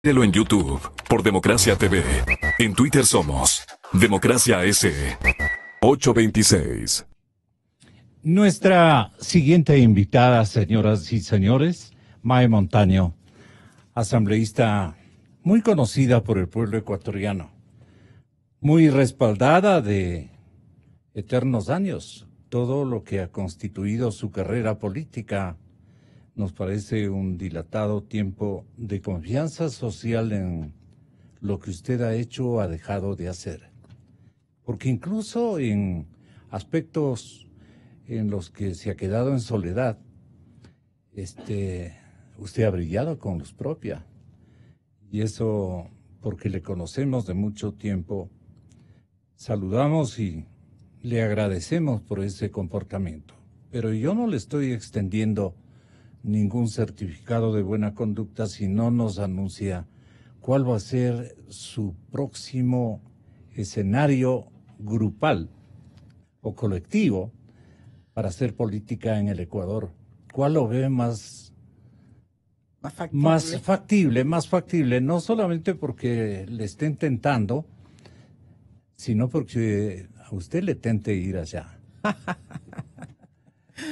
Síguelo en YouTube por Democracia TV. En Twitter somos Democracia S. 826. Nuestra siguiente invitada, señoras y señores, Mae Montaño, asambleísta muy conocida por el pueblo ecuatoriano, muy respaldada de eternos años. Todo lo que ha constituido su carrera política nos parece un dilatado tiempo de confianza social en lo que usted ha hecho o ha dejado de hacer. Porque incluso en aspectos en los que se ha quedado en soledad, usted ha brillado con luz propia. Y eso porque le conocemos de mucho tiempo. Saludamos y le agradecemos por ese comportamiento. Pero yo no le estoy extendiendo ningún certificado de buena conducta si no nos anuncia cuál va a ser su próximo escenario grupal o colectivo para hacer política en el Ecuador. ¿Cuál lo ve más factible? No solamente porque le estén tentando, sino porque a usted le tente ir allá.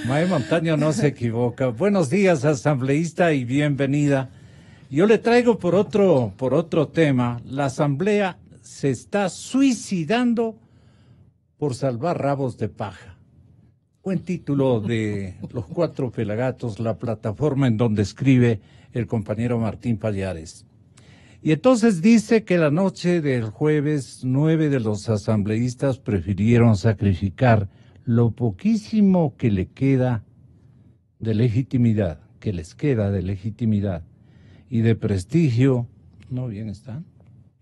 Mae Montaño no se equivoca. Buenos días, asambleísta, y bienvenida. Yo le traigo por otro tema. La asamblea se está suicidando por salvar rabos de paja. Buen título de Los Cuatro Pelagatos, la plataforma en donde escribe el compañero Martín Pallares. Y entonces dice que la noche del jueves 9 de los asambleístas prefirieron sacrificar lo poquísimo que le queda de legitimidad, y de prestigio, no bien está,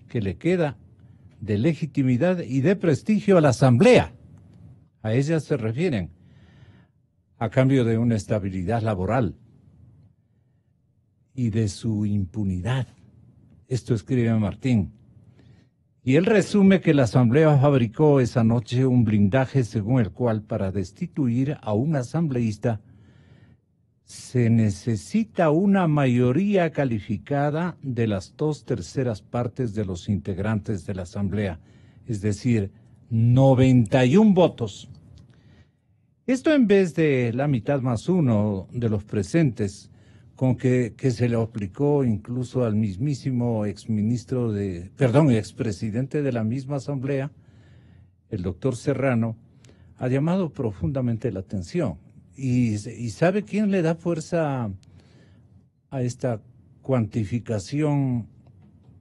que le queda de legitimidad y de prestigio a la asamblea. A ella se refieren, a cambio de una estabilidad laboral y de su impunidad. Esto escribe Martín. Y él resume que la asamblea fabricó esa noche un blindaje según el cual para destituir a un asambleísta se necesita una mayoría calificada de las 2/3 partes de los integrantes de la asamblea, es decir, 91 votos. Esto en vez de la mitad más uno de los presentes, con que se le aplicó incluso al mismísimo expresidente de la misma asamblea, el doctor Serrano, ha llamado profundamente la atención. ¿Y sabe quién le da fuerza a esta cuantificación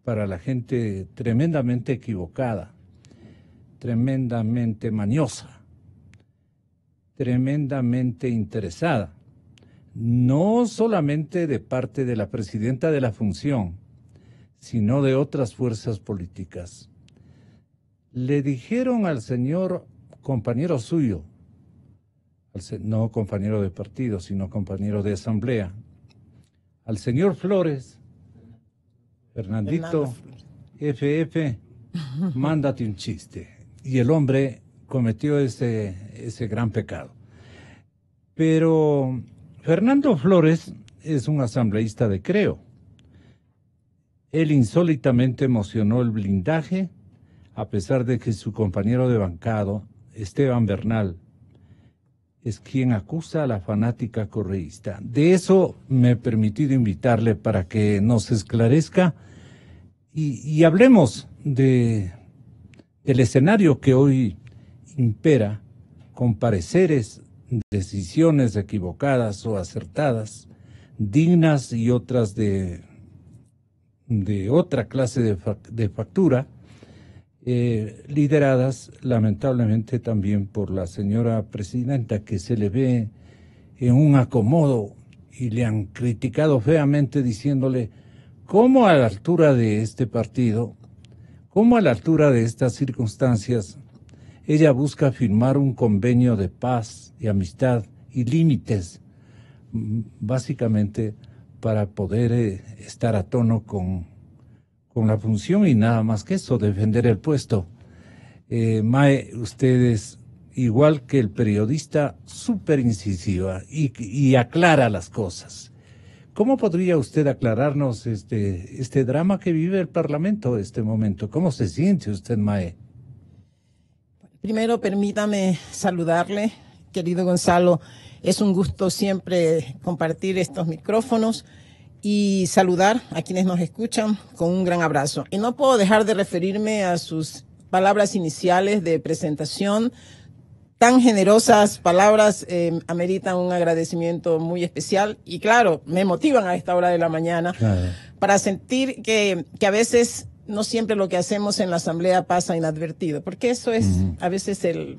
para la gente tremendamente equivocada, tremendamente mañosa, tremendamente interesada? No solamente de parte de la presidenta de la función, sino de otras fuerzas políticas. Le dijeron al señor compañero suyo, no compañero de partido, sino compañero de asamblea, al señor Flores, Fernandito, FF, mándate un chiste. Y el hombre cometió ese gran pecado. Pero Fernando Flores es un asambleísta de Creo. Él insólitamente emocionó el blindaje, a pesar de que su compañero de bancado, Esteban Bernal, es quien acusa a la fanática correísta. De eso me he permitido invitarle para que nos esclarezca y hablemos del escenario que hoy impera, con pareceres, decisiones equivocadas o acertadas, dignas y otras de otra clase de factura, lideradas lamentablemente también por la señora presidenta, que se le ve en un acomodo y le han criticado feamente diciéndole cómo a la altura de este partido, cómo a la altura de estas circunstancias, ella busca firmar un convenio de paz, de amistad y límites, básicamente para poder estar a tono con la función y nada más que eso, defender el puesto. Mae, usted es igual que el periodista, súper incisiva y aclara las cosas. ¿Cómo podría usted aclararnos este drama que vive el Parlamento en este momento? ¿Cómo se siente usted, Mae? Primero, permítame saludarle, querido Gonzalo. Es un gusto siempre compartir estos micrófonos y saludar a quienes nos escuchan con un gran abrazo. Y no puedo dejar de referirme a sus palabras iniciales de presentación. Tan generosas palabras ameritan un agradecimiento muy especial y claro, me motivan a esta hora de la mañana para sentir que a veces no siempre lo que hacemos en la asamblea pasa inadvertido, porque eso es a veces el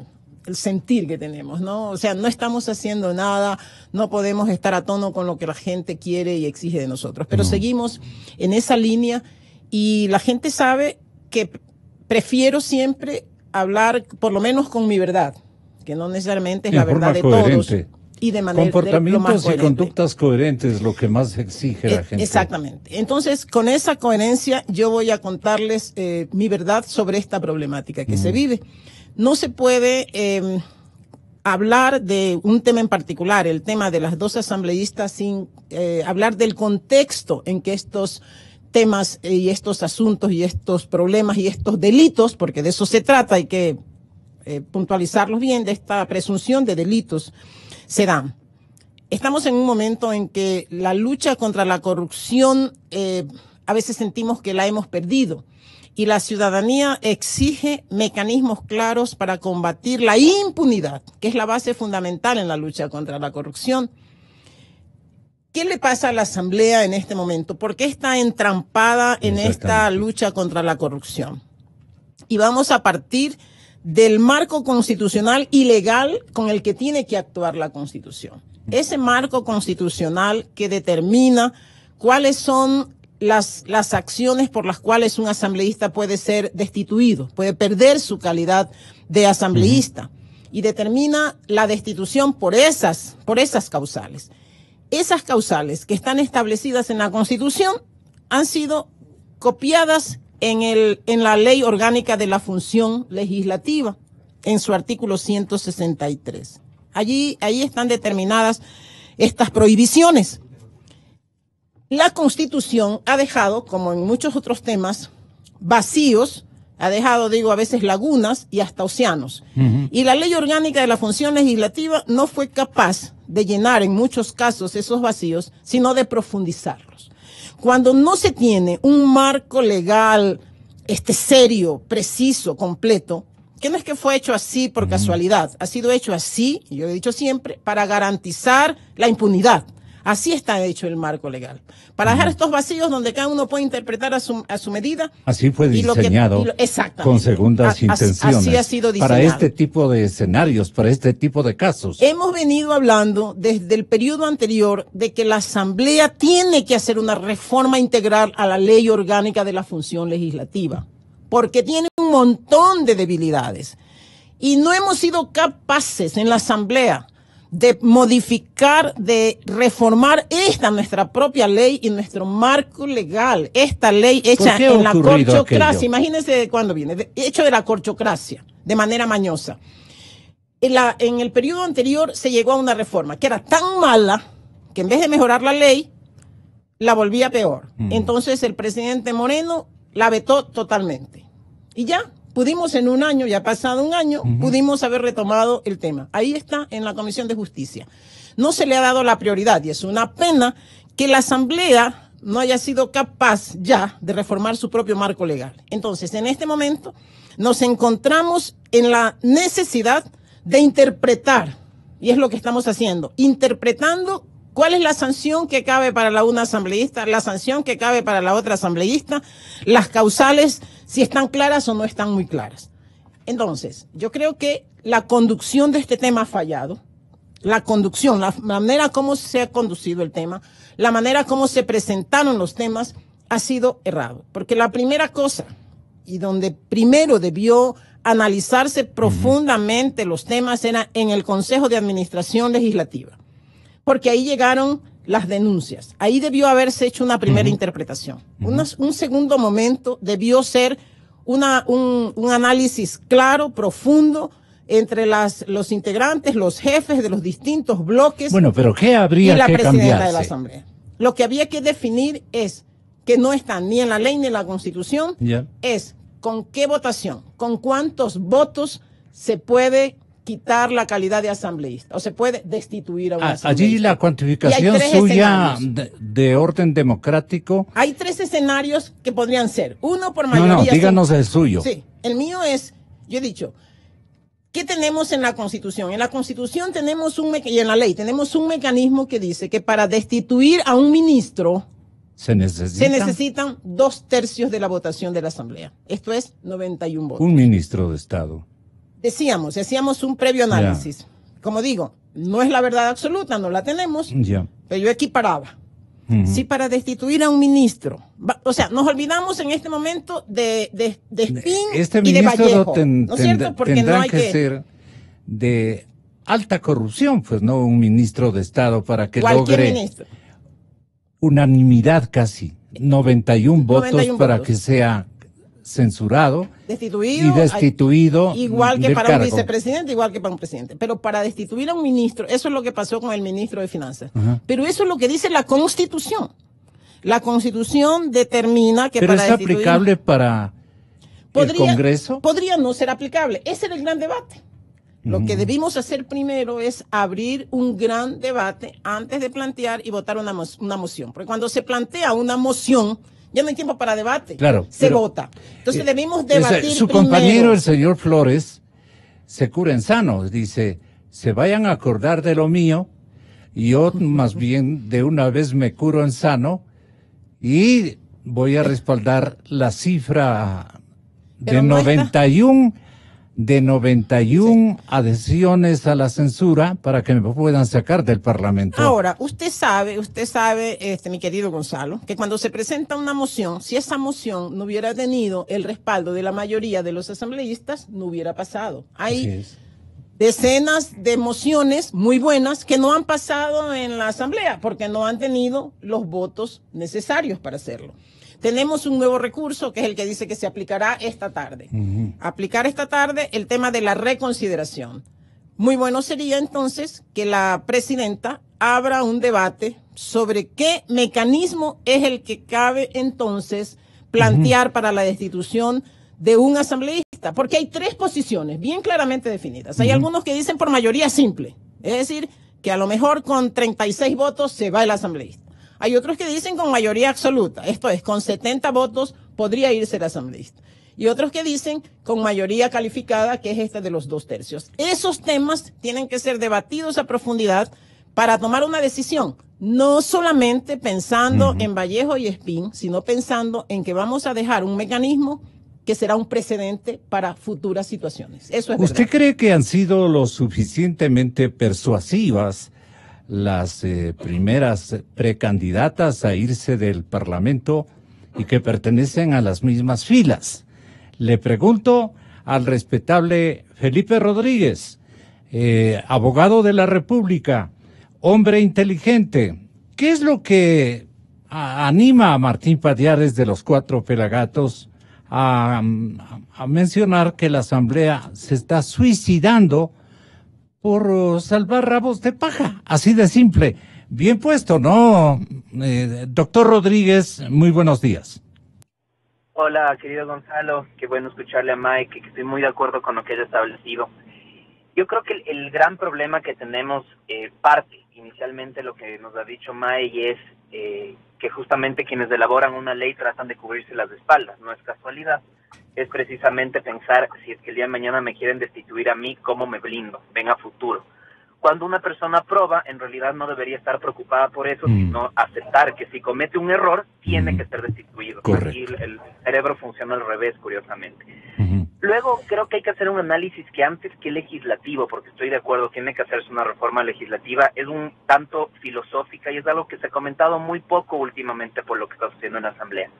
sentir que tenemos, ¿no? O sea, no estamos haciendo nada, no podemos estar a tono con lo que la gente quiere y exige de nosotros, pero seguimos en esa línea y la gente sabe que prefiero siempre hablar por lo menos con mi verdad, que no necesariamente es la verdad de todos y de manera comportamientos y conductas coherentes, lo que más exige la gente. Exactamente. Entonces, con esa coherencia, yo voy a contarles mi verdad sobre esta problemática que se vive. No se puede hablar de un tema en particular, el tema de las dos asambleístas, sin hablar del contexto en que estos temas y estos asuntos y estos problemas y estos delitos, porque de eso se trata, hay que puntualizarlos bien, de esta presunción de delitos se dan. Estamos en un momento en que la lucha contra la corrupción a veces sentimos que la hemos perdido y la ciudadanía exige mecanismos claros para combatir la impunidad, que es la base fundamental en la lucha contra la corrupción. ¿Qué le pasa a la Asamblea en este momento? ¿Por qué está entrampada en esta lucha contra la corrupción? Y vamos a partir del marco constitucional y legal con el que tiene que actuar la Constitución. Ese marco constitucional que determina cuáles son las acciones por las cuales un asambleísta puede ser destituido, puede perder su calidad de asambleísta y determina la destitución por esas causales. Esas causales que están establecidas en la Constitución han sido copiadas en la Ley Orgánica de la Función Legislativa, en su artículo 163. Ahí están determinadas estas prohibiciones. La Constitución ha dejado, como en muchos otros temas, vacíos, ha dejado, digo, a veces lagunas y hasta océanos. Y la Ley Orgánica de la Función Legislativa no fue capaz de llenar en muchos casos esos vacíos, sino de profundizarlos. Cuando no se tiene un marco legal serio, preciso, completo, que no es que fue hecho así por casualidad, ha sido hecho así, y yo he dicho siempre, para garantizar la impunidad. Así está hecho el marco legal. Para dejar estos vacíos donde cada uno puede interpretar a su medida. Así fue diseñado con segundas intenciones. Así ha sido diseñado. Para este tipo de escenarios, para este tipo de casos. Hemos venido hablando desde el periodo anterior de que la Asamblea tiene que hacer una reforma integral a la Ley Orgánica de la Función Legislativa, porque tiene un montón de debilidades. Y no hemos sido capaces en la Asamblea de modificar, de reformar nuestra propia ley y nuestro marco legal. Esta ley hecha en la corchocracia. Aquello? Imagínense de cuándo viene. Hecho de la corchocracia, de manera mañosa. En el periodo anterior se llegó a una reforma que era tan mala que en vez de mejorar la ley, la volvía peor. Entonces el presidente Moreno la vetó totalmente. Y ya. Pudimos en un año, ya ha pasado un año, pudimos haber retomado el tema. Ahí está en la Comisión de Justicia. No se le ha dado la prioridad y es una pena que la Asamblea no haya sido capaz ya de reformar su propio marco legal. Entonces, en este momento nos encontramos en la necesidad de interpretar, y es lo que estamos haciendo, interpretando cuál es la sanción que cabe para una asambleísta, la sanción que cabe para la otra asambleísta, las causales, si están claras o no están muy claras. Entonces, yo creo que la conducción de este tema ha fallado. La conducción, la manera como se ha conducido el tema, la manera como se presentaron los temas ha sido errado. Porque la primera cosa, y donde primero debió analizarse profundamente los temas, era en el Consejo de Administración Legislativa. Porque ahí llegaron las denuncias. Ahí debió haberse hecho una primera interpretación. Un segundo momento debió ser un análisis claro, profundo, entre los integrantes, los jefes de los distintos bloques. Bueno, pero ¿qué habría y la que presidenta cambiarse? de la Asamblea. lo que había que definir es, que no está ni en la ley ni en la Constitución, es con qué votación, con cuántos votos se puede quitar la calidad de asambleísta o se puede destituir a un asambleísta. Allí la cuantificación suya de orden democrático. Hay 3 escenarios que podrían ser. Uno por mayoría. No, díganos el suyo. Sí, el mío es, yo he dicho, ¿qué tenemos en la Constitución? En la Constitución tenemos y en la ley tenemos un mecanismo que dice que para destituir a un ministro se necesitan 2/3 de la votación de la Asamblea. Esto es 91 votos. Un ministro de Estado. Hacíamos un previo análisis. Como digo, no es la verdad absoluta, no la tenemos, pero yo equiparaba. Si para destituir a un ministro, o sea, nos olvidamos en este momento de Espín y de Vallejo, ¿no es cierto? Porque no hay que ser de alta corrupción, pues no un ministro de Estado para que logre unanimidad casi, 91 votos para que sea censurado, destituido igual que para cargo. un vicepresidente, igual que para un presidente. Pero para destituir a un ministro, eso es lo que pasó con el ministro de Finanzas. Pero eso es lo que dice la Constitución. La Constitución determina que ¿Pero para es aplicable para el Congreso? Podría no ser aplicable. Ese era el gran debate. Lo que debimos hacer primero es abrir un gran debate antes de plantear y votar una moción. Porque cuando se plantea una moción, ya no hay tiempo para debate. Claro. Se vota. Entonces debimos debatir su primero. Compañero, el señor Flores, se cura en sano. Dice, se vayan a acordar de lo mío, y yo más bien de una vez me curo en sano y voy a respaldar la cifra de 91 adhesiones a la censura para que me puedan sacar del Parlamento. Ahora, usted sabe, mi querido Gonzalo, que cuando se presenta una moción, si esa moción no hubiera tenido el respaldo de la mayoría de los asambleístas, no hubiera pasado. Hay decenas de mociones muy buenas que no han pasado en la Asamblea porque no han tenido los votos necesarios para hacerlo. Tenemos un nuevo recurso que es el que dice que se aplicará esta tarde. Aplicar esta tarde el tema de la reconsideración. Muy bueno sería entonces que la presidenta abra un debate sobre qué mecanismo es el que cabe entonces plantear para la destitución de un asambleísta. Porque hay 3 posiciones bien claramente definidas. Hay algunos que dicen por mayoría simple. Es decir, que a lo mejor con 36 votos se va el asambleísta. Hay otros que dicen con mayoría absoluta, esto es, con 70 votos podría irse el asambleísta. Y otros que dicen con mayoría calificada, que es esta de los 2/3. Esos temas tienen que ser debatidos a profundidad para tomar una decisión, no solamente pensando en Vallejo y Espín, sino pensando en que vamos a dejar un mecanismo que será un precedente para futuras situaciones. Eso es ¿Usted cree que han sido lo suficientemente persuasivas las primeras precandidatas a irse del Parlamento y que pertenecen a las mismas filas? Le pregunto al respetable Felipe Rodríguez, abogado de la República, hombre inteligente. ¿Qué es lo que anima a Martín Pallares de los 4 Pelagatos a mencionar que la Asamblea se está suicidando por salvar rabos de paja? Así de simple. Bien puesto, ¿no? Doctor Rodríguez, muy buenos días. Hola, querido Gonzalo. Qué bueno escucharle a Mike, que estoy muy de acuerdo con lo que ella ha establecido. Yo creo que el gran problema que tenemos, parte inicialmente lo que nos ha dicho Mike, es que justamente quienes elaboran una ley tratan de cubrirse las espaldas. No es casualidad. Es precisamente pensar, si es que el día de mañana me quieren destituir a mí, ¿cómo me blindo? Ven a futuro. Cuando una persona aprueba, en realidad no debería estar preocupada por eso, sino aceptar que si comete un error, tiene que ser destituido. Correcto. Y el cerebro funciona al revés, curiosamente. Luego, creo que hay que hacer un análisis que antes que legislativo, porque estoy de acuerdo, tiene que hacerse una reforma legislativa, es un tanto filosófica y es algo que se ha comentado muy poco últimamente por lo que está sucediendo en la Asamblea.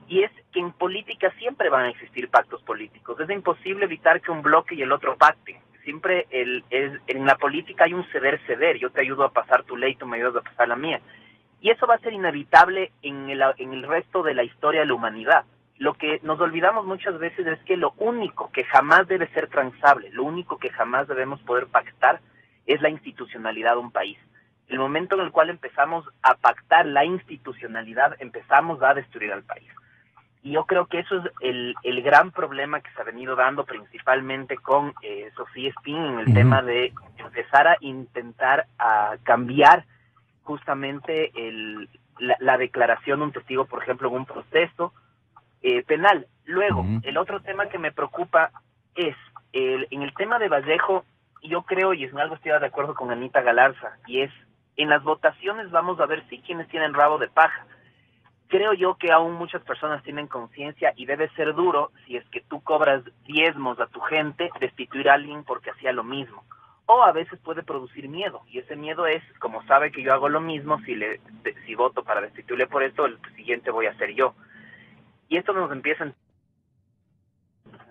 Y es que en política siempre van a existir pactos políticos. Es imposible evitar que un bloque y el otro pacten. Siempre en la política hay un ceder. Yo te ayudo a pasar tu ley, tú me ayudas a pasar la mía. Y eso va a ser inevitable en el resto de la historia de la humanidad. Lo que nos olvidamos muchas veces es que lo único que jamás debe ser transable, lo único que jamás debemos poder pactar es la institucionalidad de un país. el momento en el cual empezamos a pactar la institucionalidad, empezamos a destruir al país. Y yo creo que eso es el gran problema que se ha venido dando principalmente con Sofía Spin en el tema de empezar a intentar a cambiar justamente la declaración de un testigo, por ejemplo, en un proceso penal. Luego, el otro tema que me preocupa es, en el tema de Vallejo, yo creo, y en algo estoy de acuerdo con Anita Galarza, y es, en las votaciones vamos a ver si quienes tienen rabo de paja. Creo yo que aún muchas personas tienen conciencia y debe ser duro, si es que tú cobras diezmos a tu gente, destituir a alguien porque hacía lo mismo. O a veces puede producir miedo, y ese miedo es, como sabe que yo hago lo mismo, si voto para destituirle por esto, el siguiente voy a ser yo. Y esto nos empieza en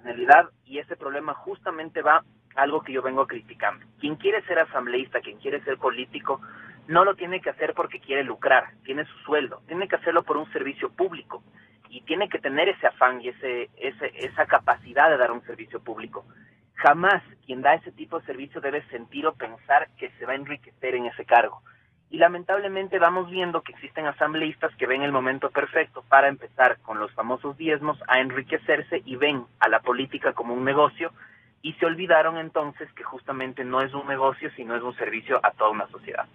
realidad, y ese problema justamente va a algo que yo vengo criticando. Quien quiere ser asambleísta, quien quiere ser político, no lo tiene que hacer porque quiere lucrar, tiene su sueldo, tiene que hacerlo por un servicio público, y tiene que tener ese afán y esa capacidad de dar un servicio público. Jamás quien da ese tipo de servicio debe sentir o pensar que se va a enriquecer en ese cargo. Y lamentablemente vamos viendo que existen asambleístas que ven el momento perfecto para empezar con los famosos diezmos a enriquecerse y ven a la política como un negocio, y se olvidaron entonces que justamente no es un negocio, sino es un servicio a toda una sociedad.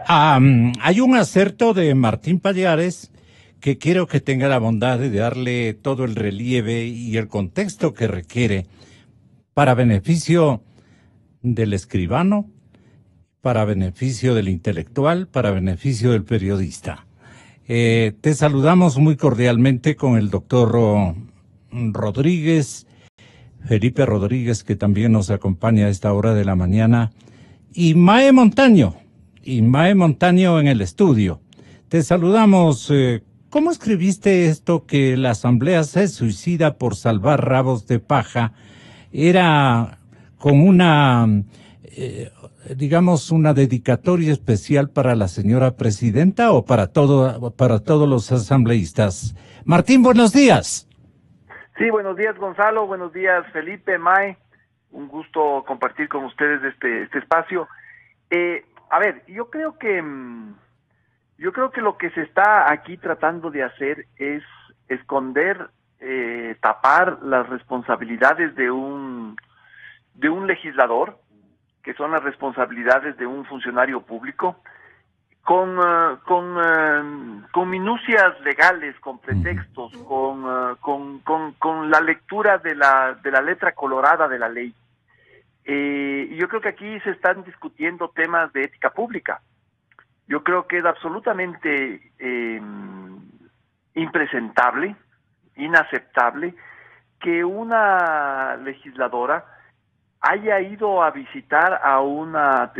Hay un acerto de Martín Pallares que quiero que tenga la bondad de darle todo el relieve y el contexto que requiere para beneficio del escribano, para beneficio del intelectual, para beneficio del periodista. Te saludamos muy cordialmente con el doctor Rodríguez, Felipe Rodríguez, que también nos acompaña a esta hora de la mañana, y Mae Montaño en el estudio. Te saludamos. ¿Cómo escribiste esto que la asamblea se suicida por salvar rabos de paja? ¿Era con una, digamos, una dedicatoria especial para la señora presidenta o para todos los asambleístas? Martín, buenos días. Sí, buenos días, Gonzalo. Buenos días, Felipe, Mae. Un gusto compartir con ustedes este espacio. A ver, yo creo que lo que se está aquí tratando de hacer es esconder, tapar las responsabilidades de un legislador, que son las responsabilidades de un funcionario público, con minucias legales, con pretextos, con la lectura de la letra colorada de la ley. Yo creo que aquí se están discutiendo temas de ética pública. Yo creo que es absolutamente impresentable, inaceptable, que una legisladora haya ido a visitar a una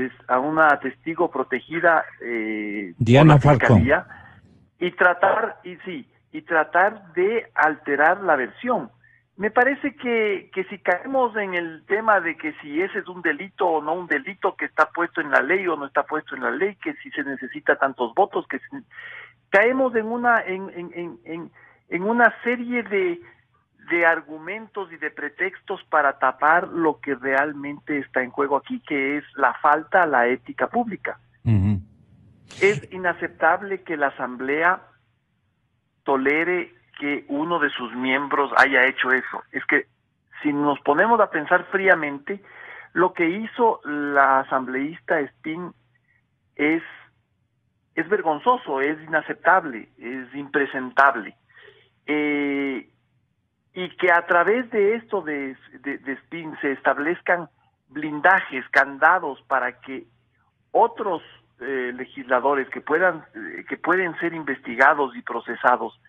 testigo protegida Diana por la Fiscalía Falcón. y tratar de alterar la versión. Me parece que si caemos en el tema de que si ese es un delito o no un delito, que está puesto en la ley o no está puesto en la ley, que si se necesita tantos votos, caemos en una serie de argumentos y de pretextos para tapar lo que realmente está en juego aquí, que es la falta a la ética pública. Uh-huh. Es inaceptable que la Asamblea tolere que uno de sus miembros haya hecho eso. Es que si nos ponemos a pensar fríamente, lo que hizo la asambleísta Spin es vergonzoso, es inaceptable, es impresentable. Y que a través de esto de Spin se establezcan blindajes, candados para que otros legisladores que pueden ser investigados y procesados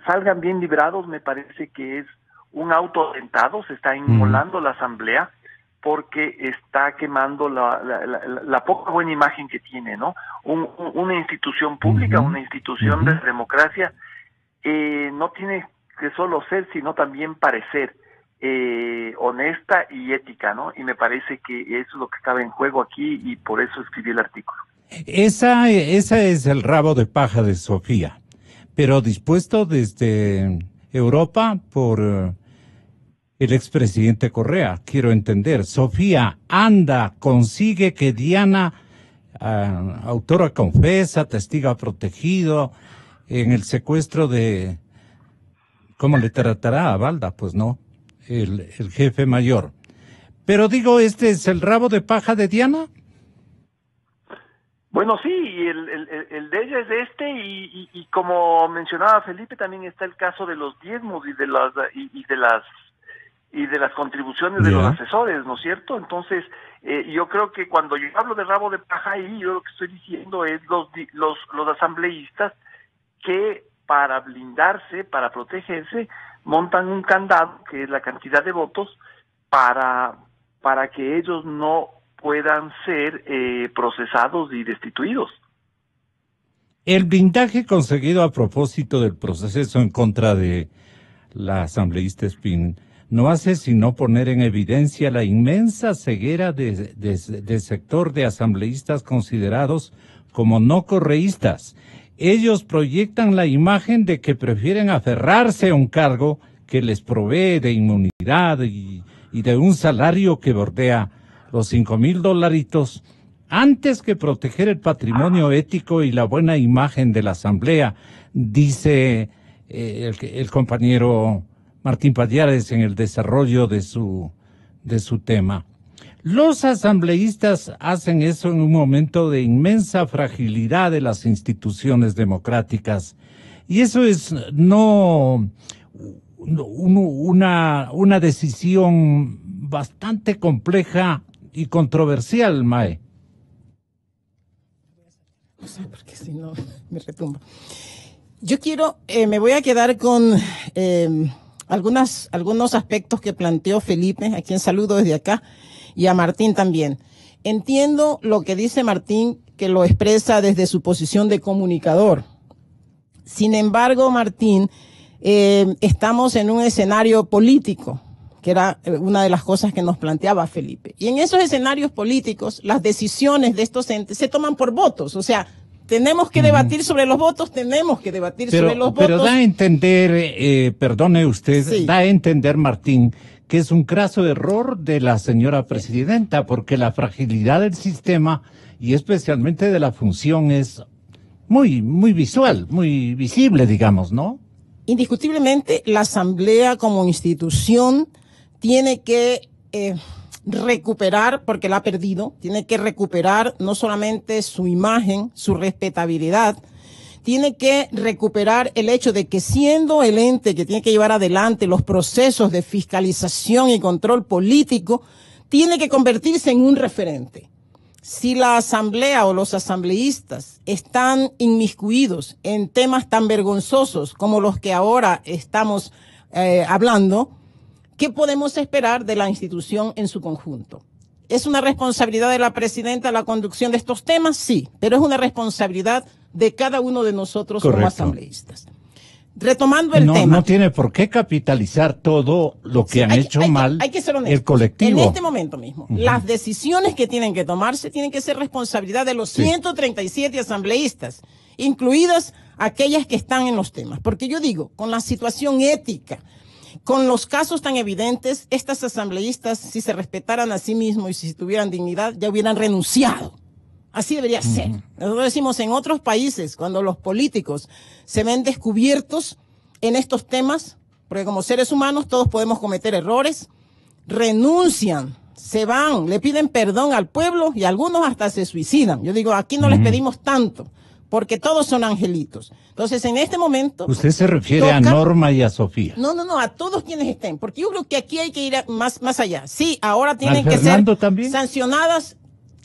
salgan bien librados, me parece que es un autoatentado. Se está inmolando la Asamblea porque está quemando la poca buena imagen que tiene, ¿no? Una institución pública, una institución de democracia, no tiene que solo ser, sino también parecer honesta y ética, ¿no? Y me parece que eso es lo que estaba en juego aquí, y por eso escribí el artículo. Esa es el rabo de paja de Sofía, pero dispuesto desde Europa por el expresidente Correa, quiero entender. Sofía, anda, consigue que Diana, autora confesa, testigo protegido, en el secuestro de, ¿cómo le tratará a Balda? Pues no, el jefe mayor. Pero digo, ¿este es el rabo de paja de Diana? Bueno, sí, y el de ella es y como mencionaba Felipe, también está el caso de los diezmos y de las contribuciones de los asesores, ¿no es cierto? Entonces, yo creo que cuando yo hablo de rabo de paja ahí, yo lo que estoy diciendo es los asambleístas que para blindarse, para protegerse, montan un candado, que es la cantidad de votos, para que ellos no puedan ser procesados y destituidos. El blindaje conseguido a propósito del proceso en contra de la asambleísta Espín no hace sino poner en evidencia la inmensa ceguera de sector de asambleístas considerados como no correístas. Ellos proyectan la imagen de que prefieren aferrarse a un cargo que les provee de inmunidad y de un salario que bordea los $5,000 antes que proteger el patrimonio ético y la buena imagen de la Asamblea, dice el compañero Martín Pallares en el desarrollo de su tema. Los asambleístas hacen eso en un momento de inmensa fragilidad de las instituciones democráticas, y eso es una decisión bastante compleja y controversial, Mae. No sé, porque si no me retumba. Yo me voy a quedar con algunos aspectos que planteó Felipe, a quien saludo desde acá, y a Martín también. Entiendo lo que dice Martín, que lo expresa desde su posición de comunicador. Sin embargo, Martín, estamos en un escenario político, que era una de las cosas que nos planteaba Felipe. Y en esos escenarios políticos, las decisiones de estos entes se toman por votos. O sea, tenemos que debatir sobre los votos, Pero da a entender, perdone usted, sí, da a entender, Martín, que es un craso error de la señora presidenta, porque la fragilidad del sistema y especialmente de la función es muy, muy visual, muy visible, digamos, ¿no? Indiscutiblemente, la Asamblea como institución tiene que recuperar, porque la ha perdido, tiene que recuperar no solamente su imagen, su respetabilidad, tiene que recuperar el hecho de que siendo el ente que tiene que llevar adelante los procesos de fiscalización y control político, tiene que convertirse en un referente. Si la Asamblea o los asambleístas están inmiscuidos en temas tan vergonzosos como los que ahora estamos hablando, ¿qué podemos esperar de la institución en su conjunto? ¿Es una responsabilidad de la presidenta la conducción de estos temas? Sí, pero es una responsabilidad de cada uno de nosotros. Correcto. Como asambleístas. Retomando el tema. No tiene por qué capitalizar todo lo que han hecho mal hay que ser honesto. El colectivo. En este momento mismo, las decisiones que tienen que tomarse tienen que ser responsabilidad de los 137 asambleístas, incluidas aquellas que están en los temas. Porque yo digo, con la situación ética, con los casos tan evidentes, estas asambleístas, si se respetaran a sí mismos y si tuvieran dignidad, ya hubieran renunciado. Así debería ser. Nosotros decimos, en otros países, cuando los políticos se ven descubiertos en estos temas, porque como seres humanos todos podemos cometer errores, renuncian, se van, le piden perdón al pueblo y algunos hasta se suicidan. Yo digo, aquí no les pedimos tanto, porque todos son angelitos. Entonces, en este momento... Usted se refiere a Norma y a Sofía. No, a todos quienes estén, porque yo creo que aquí hay que ir más allá. Sí, ahora tienen que ser también sancionadas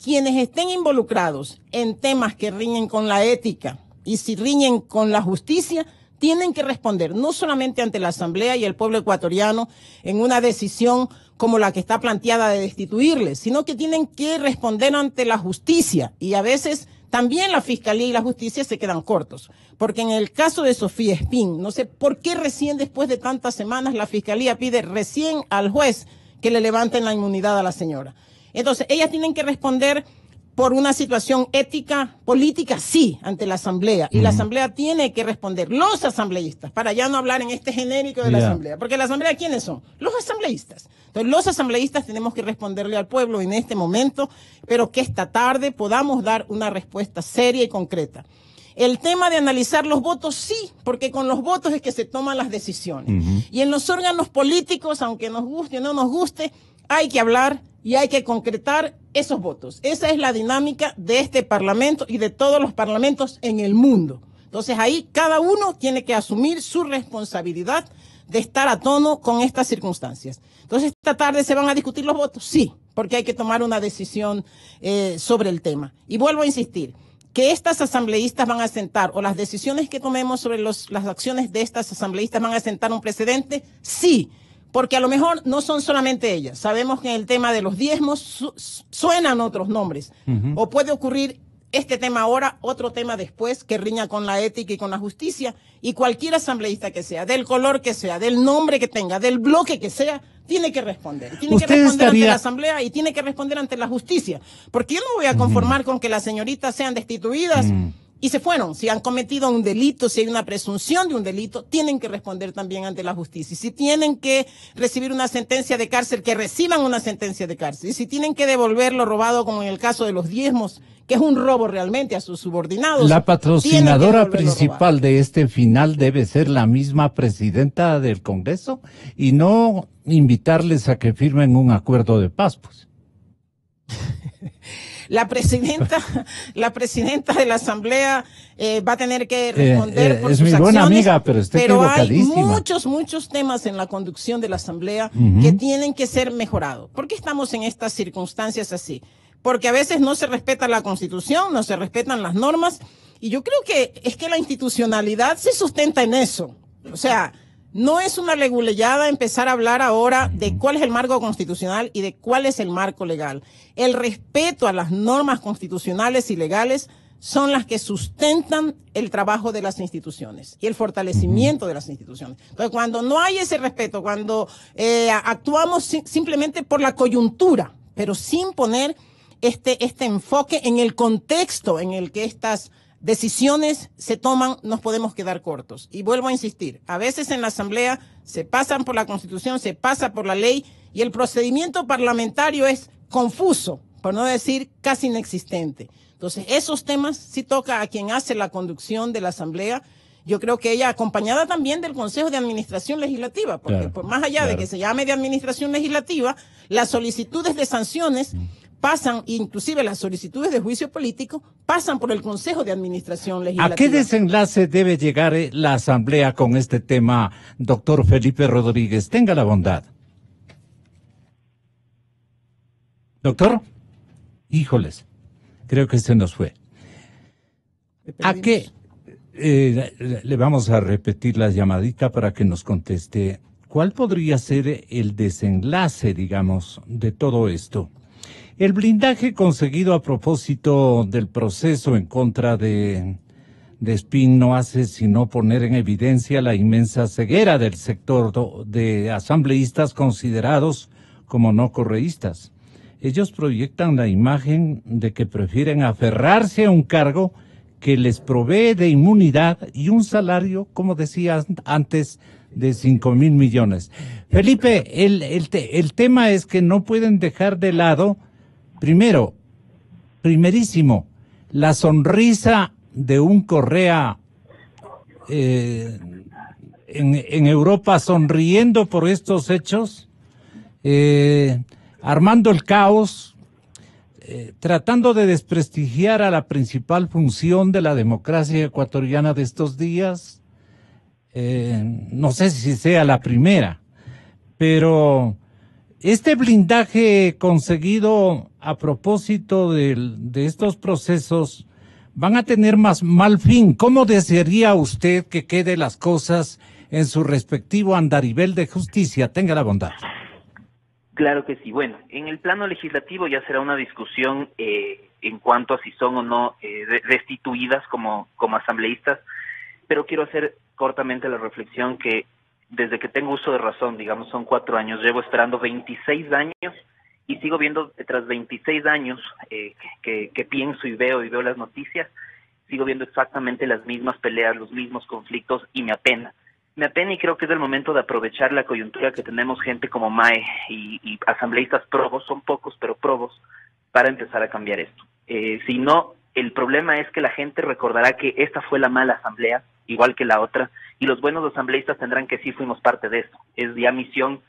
quienes estén involucrados en temas que riñen con la ética y si riñen con la justicia, tienen que responder no solamente ante la Asamblea y el pueblo ecuatoriano en una decisión como la que está planteada de destituirles, sino que tienen que responder ante la justicia, y a veces también la Fiscalía y la Justicia se quedan cortos, porque en el caso de Sofía Espín, no sé por qué recién después de tantas semanas la Fiscalía pide recién al juez que le levanten la inmunidad a la señora. Entonces, ellas tienen que responder por una situación ética, política, sí, ante la Asamblea. Y la Asamblea tiene que responder. Los asambleístas, para ya no hablar en este genérico de la Asamblea. Porque la Asamblea, ¿quiénes son? Los asambleístas. Entonces, los asambleístas tenemos que responderle al pueblo en este momento, pero que esta tarde podamos dar una respuesta seria y concreta. El tema de analizar los votos, sí, porque con los votos es que se toman las decisiones. Y en los órganos políticos, aunque nos guste o no nos guste, hay que hablar y hay que concretar esos votos. Esa es la dinámica de este Parlamento y de todos los parlamentos en el mundo. Entonces ahí cada uno tiene que asumir su responsabilidad de estar a tono con estas circunstancias. Entonces esta tarde se van a discutir los votos, sí, porque hay que tomar una decisión sobre el tema. Y vuelvo a insistir, que estas asambleístas van a sentar, o las decisiones que tomemos sobre las acciones de estas asambleístas van a sentar un precedente, sí, porque a lo mejor no son solamente ellas. Sabemos que en el tema de los diezmos suenan otros nombres, o puede ocurrir este tema ahora, otro tema después que riña con la ética y con la justicia, y cualquier asambleísta que sea, del color que sea, del nombre que tenga, del bloque que sea, tiene que responder. Tiene que responder ante la Asamblea y tiene que responder ante la justicia. Porque yo no me voy a conformar con que las señoritas sean destituidas y se fueron. Si han cometido un delito, si hay una presunción de un delito, tienen que responder también ante la justicia. Y si tienen que recibir una sentencia de cárcel, que reciban una sentencia de cárcel. Y si tienen que devolver lo robado, como en el caso de los diezmos, que es un robo realmente a sus subordinados. La patrocinadora principal de este final debe ser la misma presidenta del Congreso y no invitarles a que firmen un acuerdo de paz, pues. La presidenta de la Asamblea va a tener que responder por sus acciones. Es mi buena amiga, pero estoy equivocadísima. Pero hay muchos temas en la conducción de la Asamblea que tienen que ser mejorados. ¿Por qué estamos en estas circunstancias así? Porque a veces no se respeta la Constitución, no se respetan las normas, y yo creo que es que la institucionalidad se sustenta en eso. O sea, no es una leguleyada empezar a hablar ahora de cuál es el marco constitucional y de cuál es el marco legal. El respeto a las normas constitucionales y legales son las que sustentan el trabajo de las instituciones y el fortalecimiento de las instituciones. Entonces, cuando no hay ese respeto, cuando actuamos simplemente por la coyuntura, pero sin poner este enfoque en el contexto en el que estas decisiones se toman, nos podemos quedar cortos. Y vuelvo a insistir, a veces en la Asamblea se pasan por la Constitución, se pasa por la ley, y el procedimiento parlamentario es confuso, por no decir casi inexistente. Entonces, esos temas sí toca a quien hace la conducción de la Asamblea. Yo creo que ella, acompañada también del Consejo de Administración Legislativa, porque por más allá de que se llame de Administración Legislativa, las solicitudes de sanciones pasan, inclusive las solicitudes de juicio político, pasan por el Consejo de Administración Legislativa. ¿A qué desenlace debe llegar la Asamblea con este tema, doctor Felipe Rodríguez? Tenga la bondad. Doctor, híjoles, creo que se nos fue. ¿A qué? Le vamos a repetir la llamadita para que nos conteste. ¿Cuál podría ser el desenlace, digamos, de todo esto? El blindaje conseguido a propósito del proceso en contra de Espín no hace sino poner en evidencia la inmensa ceguera del sector de asambleístas considerados como no correístas. Ellos proyectan la imagen de que prefieren aferrarse a un cargo que les provee de inmunidad y un salario, como decía antes, de 5,000 millones. Felipe, el tema es que no pueden dejar de lado, primerísimo, la sonrisa de un Correa en Europa sonriendo por estos hechos, armando el caos, tratando de desprestigiar a la principal función de la democracia ecuatoriana de estos días. No sé si sea la primera, pero este blindaje conseguido a propósito de estos procesos van a tener más mal fin. ¿Cómo desearía usted que quede las cosas en su respectivo andarivel de justicia? Tenga la bondad. Claro que sí. Bueno, en el plano legislativo ya será una discusión en cuanto a si son o no destituidas como asambleístas, pero quiero hacer cortamente la reflexión que desde que tengo uso de razón, digamos, son 4 años, llevo esperando 26 años y sigo viendo, tras 26 años que pienso y veo las noticias, sigo viendo exactamente las mismas peleas, los mismos conflictos, y me apena. Me apena, y creo que es el momento de aprovechar la coyuntura que tenemos gente como Mae y asambleístas probos, son pocos pero probos, para empezar a cambiar esto. Si no, el problema es que la gente recordará que esta fue la mala asamblea, igual que la otra, y los buenos asambleístas tendrán que sí fuimos parte de esto. Es ya misión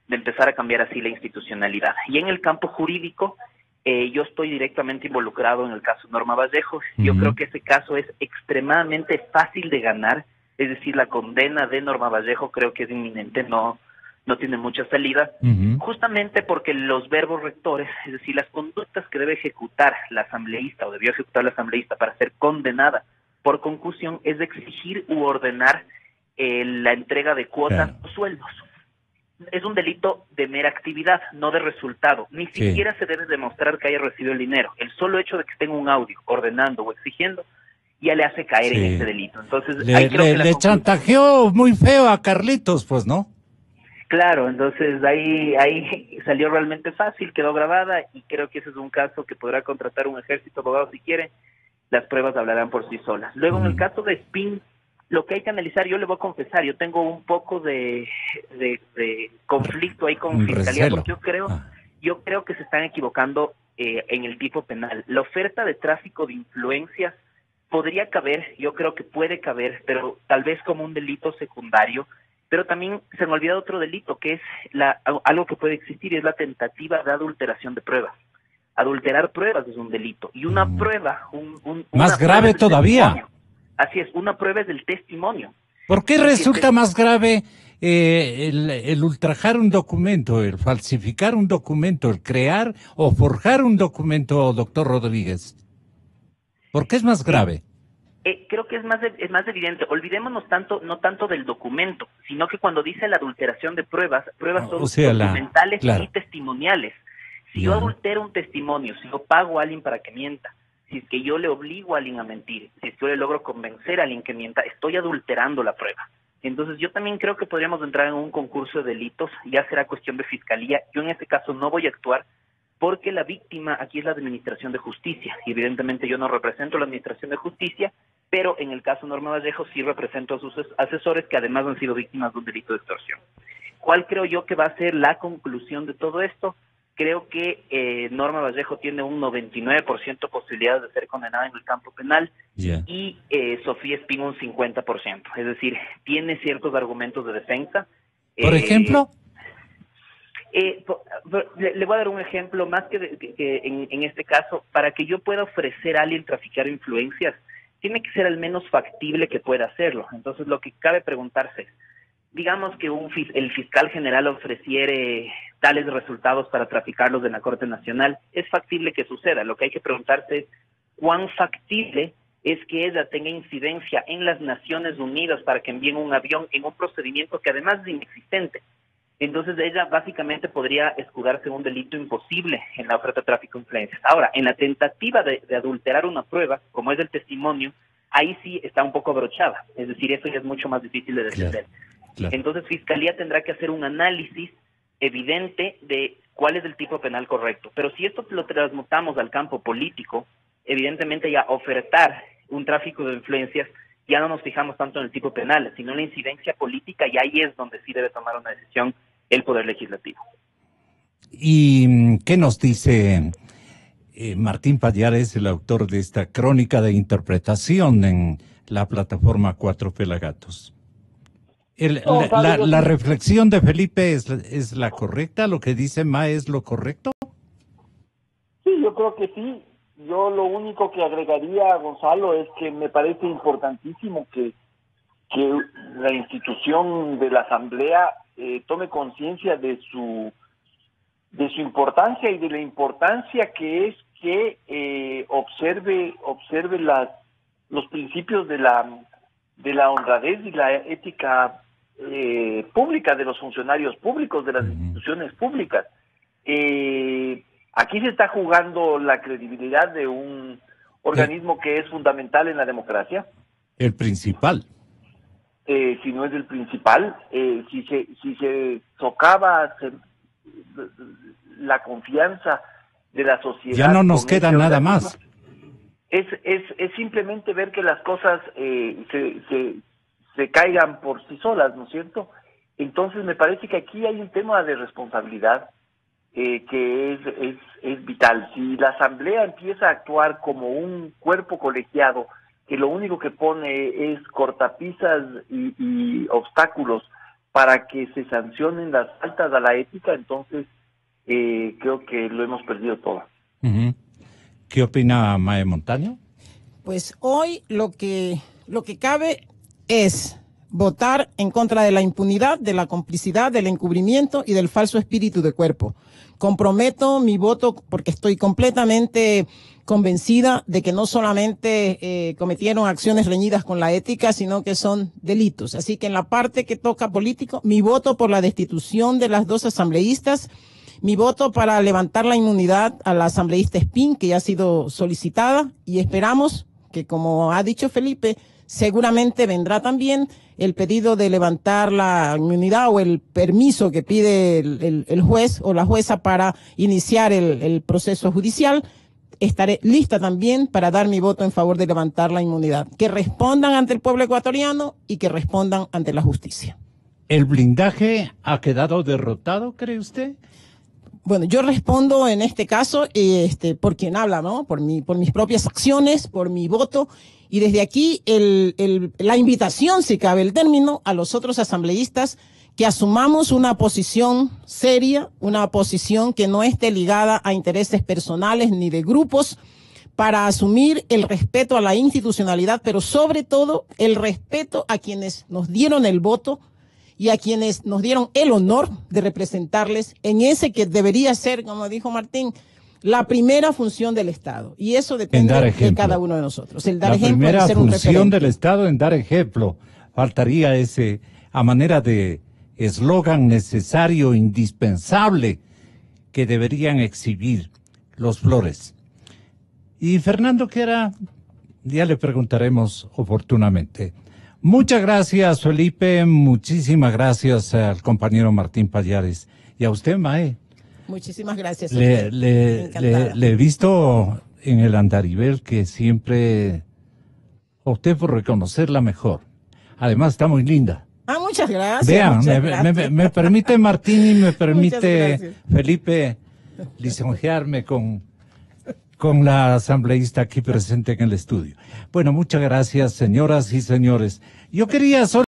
de empezar a cambiar así la institucionalidad. Y en el campo jurídico, yo estoy directamente involucrado en el caso Norma Vallejo. Yo creo que ese caso es extremadamente fácil de ganar, es decir, la condena de Norma Vallejo creo que es inminente, no tiene mucha salida, justamente porque los verbos rectores, es decir, las conductas que debe ejecutar la asambleísta o debió ejecutar la asambleísta para ser condenada por concusión, es de exigir u ordenar la entrega de cuotas o sueldos. Es un delito de mera actividad, no de resultado. Ni siquiera se debe demostrar que haya recibido el dinero. El solo hecho de que esté en un audio ordenando o exigiendo ya le hace caer en este delito. Entonces, le chantajeó muy feo a Carlitos, pues, ¿no? Claro, entonces ahí salió realmente fácil, quedó grabada, y creo que ese es un caso que podrá contratar un ejército de abogados si quiere. Las pruebas hablarán por sí solas. Luego, en el caso de Spin, lo que hay que analizar, yo le voy a confesar, yo tengo un poco de conflicto ahí con Fiscalía, porque yo creo que se están equivocando en el tipo penal. La oferta de tráfico de influencias podría caber, yo creo que puede caber, pero tal vez como un delito secundario. Pero también se me olvida otro delito, que es algo que puede existir, y es la tentativa de adulteración de pruebas. Adulterar pruebas es un delito, y una prueba... más grave todavía. Así es, una prueba es del testimonio. ¿Por qué resulta más grave el ultrajar un documento, el falsificar un documento, el crear o forjar un documento, doctor Rodríguez? ¿Por qué es más grave? Creo que es más evidente. Olvidémonos no tanto del documento, sino que cuando dice la adulteración de pruebas son documentales y testimoniales. Si yo adultero un testimonio, si yo pago a alguien para que mienta, si es que yo le obligo a alguien a mentir, si es que yo le logro convencer a alguien que mienta, estoy adulterando la prueba. Entonces yo también creo que podríamos entrar en un concurso de delitos, ya será cuestión de fiscalía. Yo en este caso no voy a actuar, porque la víctima aquí es la Administración de Justicia, y evidentemente yo no represento la Administración de Justicia, pero en el caso Norma Vallejo sí represento a sus asesores, que además han sido víctimas de un delito de extorsión. ¿Cuál creo yo que va a ser la conclusión de todo esto? Creo que Norma Vallejo tiene un 99% posibilidades de ser condenada en el campo penal, y Sofía Espín un 50%. Es decir, tiene ciertos argumentos de defensa. ¿Por ejemplo? Le voy a dar un ejemplo más que en este caso. Para que yo pueda ofrecer a alguien traficar influencias, tiene que ser al menos factible que pueda hacerlo. Entonces, lo que cabe preguntarse es, digamos que el fiscal general ofreciere tales resultados para traficarlos en la Corte Nacional, ¿es factible que suceda? Lo que hay que preguntarse es, ¿cuán factible es que ella tenga incidencia en las Naciones Unidas para que envíen un avión en un procedimiento que además es inexistente? Entonces ella básicamente podría escudarse en un delito imposible en la oferta de tráfico de influencias. Ahora, en la tentativa de adulterar una prueba, como es el testimonio, ahí sí está un poco abrochada. Es decir, eso ya es mucho más difícil de defender. Claro. Entonces Fiscalía tendrá que hacer un análisis evidente de cuál es el tipo penal correcto. Pero si esto lo transmutamos al campo político, evidentemente ya ofertar un tráfico de influencias, ya no nos fijamos tanto en el tipo penal, sino en la incidencia política, y ahí es donde sí debe tomar una decisión el Poder Legislativo. ¿Y qué nos dice Martín Pallares, el autor de esta crónica de interpretación en la plataforma 4 Pelagatos? ¿La reflexión de Felipe es la correcta? ¿Lo que dice Ma es lo correcto? Sí, yo creo que sí. Yo lo único que agregaría, Gonzalo, es que me parece importantísimo que la institución de la Asamblea tome conciencia de su importancia, y de la importancia que es que observe los principios de la honradez y la ética pública de los funcionarios públicos, de las instituciones públicas. Aquí se está jugando la credibilidad de un organismo que es fundamental en la democracia. El principal. Si no es el principal, si se socava la confianza de la sociedad. Ya no nos con queda este nada organismo. más. Es simplemente ver que las cosas se caigan por sí solas, ¿no es cierto? Entonces me parece que aquí hay un tema de responsabilidad que es vital. Si la Asamblea empieza a actuar como un cuerpo colegiado, que lo único que pone es cortapisas y obstáculos para que se sancionen las faltas a la ética, entonces creo que lo hemos perdido todo. Uh-huh. ¿Qué opina Mae Montaño? Pues hoy lo que cabe es votar en contra de la impunidad, de la complicidad, del encubrimiento y del falso espíritu de cuerpo. Comprometo mi voto porque estoy completamente convencida de que no solamente cometieron acciones reñidas con la ética, sino que son delitos. Así que en la parte que toca político, mi voto por la destitución de las 2 asambleístas, mi voto para levantar la inmunidad a la asambleísta Espín, que ya ha sido solicitada, y esperamos que, como ha dicho Felipe, seguramente vendrá también el pedido de levantar la inmunidad o el permiso que pide el juez o la jueza para iniciar el proceso judicial. Estaré lista también para dar mi voto en favor de levantar la inmunidad. Que respondan ante el pueblo ecuatoriano y que respondan ante la justicia. ¿El blindaje ha quedado derrotado, cree usted? Bueno, yo respondo en este caso por quien habla, ¿no? Por mis propias acciones, por mi voto. Y desde aquí la invitación, si cabe el término, a los otros asambleístas que asumamos una posición seria, una posición que no esté ligada a intereses personales ni de grupos, para asumir el respeto a la institucionalidad, pero sobre todo el respeto a quienes nos dieron el voto y a quienes nos dieron el honor de representarles en ese que debería ser, como dijo Martín, la primera función del Estado. Y eso depende de cada uno de nosotros. El dar ejemplo, la primera ser un función referente del Estado en dar ejemplo. Faltaría ese, a manera de eslogan necesario, indispensable, que deberían exhibir los Flores. Y Fernando Quera, ya le preguntaremos oportunamente. Muchas gracias, Felipe. Muchísimas gracias al compañero Martín Pallares. Y a usted, Mae. Muchísimas gracias. Le he visto en el andarivel que siempre opté por reconocerla mejor. Además, está muy linda. Ah, muchas gracias. Vean, muchas me permite Martín y me permite Felipe lisonjearme con la asambleísta aquí presente en el estudio. Bueno, muchas gracias, señoras y señores. Yo quería solo